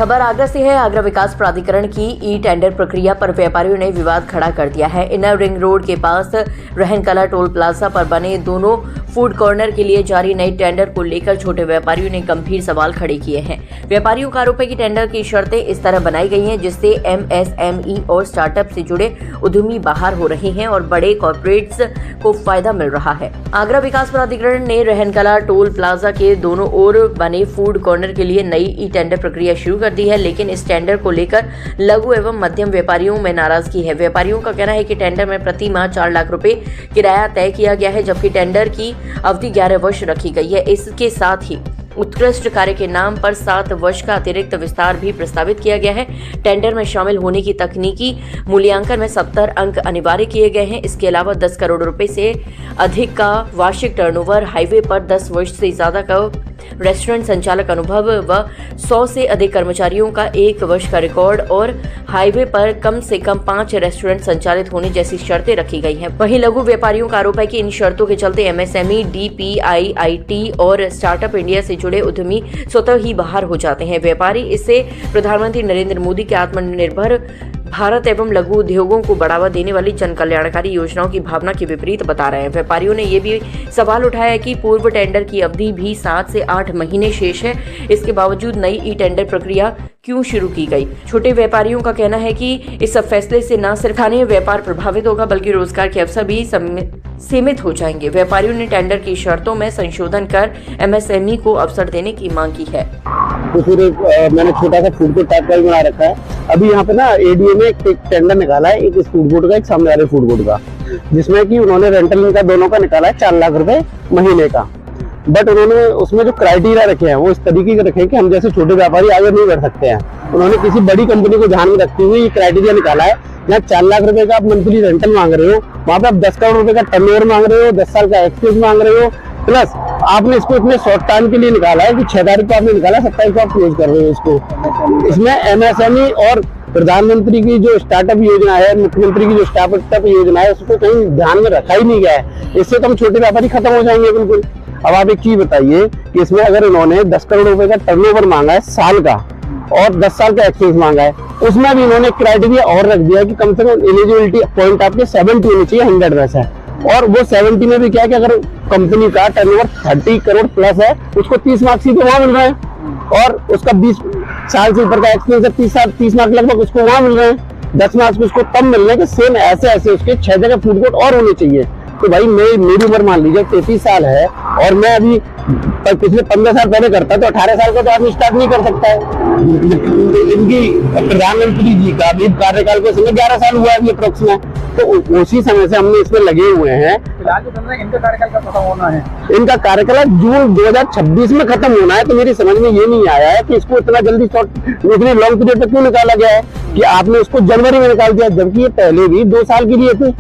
खबर आगरा से है। आगरा विकास प्राधिकरण की ई टेंडर प्रक्रिया पर व्यापारियों ने विवाद खड़ा कर दिया है। इनर रिंग रोड के पास रहनकला टोल प्लाजा पर बने दोनों फूड कॉर्नर के लिए जारी नई टेंडर को लेकर छोटे व्यापारियों ने गंभीर सवाल खड़े किए हैं। व्यापारियों का आरोप है कि टेंडर की शर्तें इस तरह बनाई गई हैं जिससे MSME और स्टार्टअप से जुड़े उद्यमी बाहर हो रहे हैं और बड़े कॉर्पोरेट्स को फायदा मिल रहा है। आगरा विकास प्राधिकरण ने रहनकला टोल प्लाजा के दोनों ओर बने फूड कॉर्नर के लिए नई ई टेंडर प्रक्रिया शुरू कर दी है, लेकिन इस टेंडर को लेकर लघु एवं मध्यम व्यापारियों में नाराजगी है। व्यापारियों का कहना है कि टेंडर में प्रति माह 4 लाख रुपए किराया तय किया गया है, जबकि टेंडर की अवधि 11 वर्ष रखी गई है। इसके साथ ही उत्कृष्ट कार्य के नाम पर 7 वर्ष का अतिरिक्त विस्तार भी प्रस्तावित किया गया है। टेंडर में शामिल होने की तकनीकी मूल्यांकन में 70 अंक अनिवार्य किए गए हैं। इसके अलावा 10 करोड़ रुपए से अधिक का वार्षिक टर्नओवर, हाईवे पर 10 वर्ष से ज्यादा का रेस्टोरेंट संचालक अनुभव व 100 से अधिक कर्मचारियों का 1 वर्ष का रिकॉर्ड और हाईवे पर कम से कम 5 रेस्टोरेंट संचालित होने जैसी शर्तें रखी गई हैं। वहीं लघु व्यापारियों का आरोप है कि इन शर्तों के चलते MSME, DPIIT और स्टार्टअप इंडिया से जुड़े उद्यमी स्वतः ही बाहर हो जाते हैं। व्यापारी इसे प्रधानमंत्री नरेंद्र मोदी के आत्मनिर्भर भारत एवं लघु उद्योगों को बढ़ावा देने वाली जन कल्याणकारी योजनाओं की भावना के विपरीत बता रहे हैं। व्यापारियों ने ये भी सवाल उठाया है कि पूर्व टेंडर की अवधि भी 7 से 8 महीने शेष है। इसके बावजूद नई ई टेंडर प्रक्रिया क्यों शुरू की गई? छोटे व्यापारियों का कहना है कि इस फैसले से न सिर्फ स्थानीय व्यापार प्रभावित होगा बल्कि रोजगार के अवसर भी सीमित हो जाएंगे। व्यापारियों ने टेंडर की शर्तों में संशोधन कर MSME को अवसर देने की मांग की है। तो फिर मैंने छोटा सा फूड कोर्ट टाइप का बना रखा है। अभी यहाँ पे ना ADA में एक टेंडर निकाला है, एक इस फूड कोर्ट का, एक सामने वाले फूड कोर्ट का, जिसमें कि उन्होंने रेंटल इनका दोनों का निकाला है 4 लाख रुपए महीने का। बट उन्होंने उसमें जो क्राइटेरिया रखे हैं वो इस तरीके के रखे हैं कि हम जैसे छोटे व्यापारी आगे नहीं बढ़ सकते हैं। उन्होंने किसी बड़ी कंपनी को ध्यान में रखते हुए ये क्राइटेरिया निकाला है। यहाँ 4 लाख रुपए का आप मंथली रेंटल मांग रहे हो, वहाँ पे आप 10 करोड़ रुपए का टर्नओवर मांग रहे हो, 10 साल का एक्सपीरियंस मांग रहे हो, प्लस आपने इसको इतने शॉर्ट टाइम के लिए निकाला है कि 6 तारीख को आपने निकाला, 27 को आप क्लोज कर रहे हो इसको। इसमें MSME और प्रधानमंत्री की जो स्टार्टअप योजना है, मुख्यमंत्री की जो स्टार्टअप योजना है, उसको कहीं ध्यान में रखा ही नहीं गया है। इससे तो हम छोटे व्यापारी खत्म हो जाएंगे बिल्कुल। अब आप एक चीज बताइए कि इसमें अगर इन्होंने 10 करोड़ रुपए का टर्नओवर मांगा है साल का और 10 साल का एक्सपीरियंस मांगा है, उसमें भी इन्होंने क्राइटेरिया और रख दिया है कि कम से कम एलिजिबिलिटी पॉइंट आपके 70 होनी चाहिए 100 में से। और वो 70 में भी क्या है कि अगर कंपनी का टर्नओवर 30 करोड़ प्लस है, उसको 30 मार्क्स सीधे वहां मिल रहे हैं, और उसका 20 साल से ऊपर का एक्सपीरियंस है 30 मार्क्स लगभग उसको वहां मिल रहे हैं। 10 मार्क्स उसको तब मिल रहे हैं कि सेम ऐसे उसके 6 जगह फूड कोर्ट और होने चाहिए। तो भाई मेरी उम्र मान लीजिए 33 साल है और मैं अभी पिछले 15 साल पहले करता तो 18 साल का तो आदमी स्टार्ट नहीं कर सकता है। इनकी प्रधानमंत्री जी का भी कार्यकाल को समय 11 साल हुआ है अप्रोक्स में, तो उसी समय से हमने इसमें लगे हुए हैं। फिलहाल जो चल रहा है इनका कार्यकाल कब खत्म होना है? इनका कार्यकाल जून 2026 में खत्म होना है। तो मेरी समझ में ये नहीं आया है कि इसको इतना जल्दी इतनी लॉन्ग पीरियड तक क्यों निकाला गया है कि आपने उसको जनवरी में निकाल दिया, जबकि ये पहले भी 2 साल के लिए थे।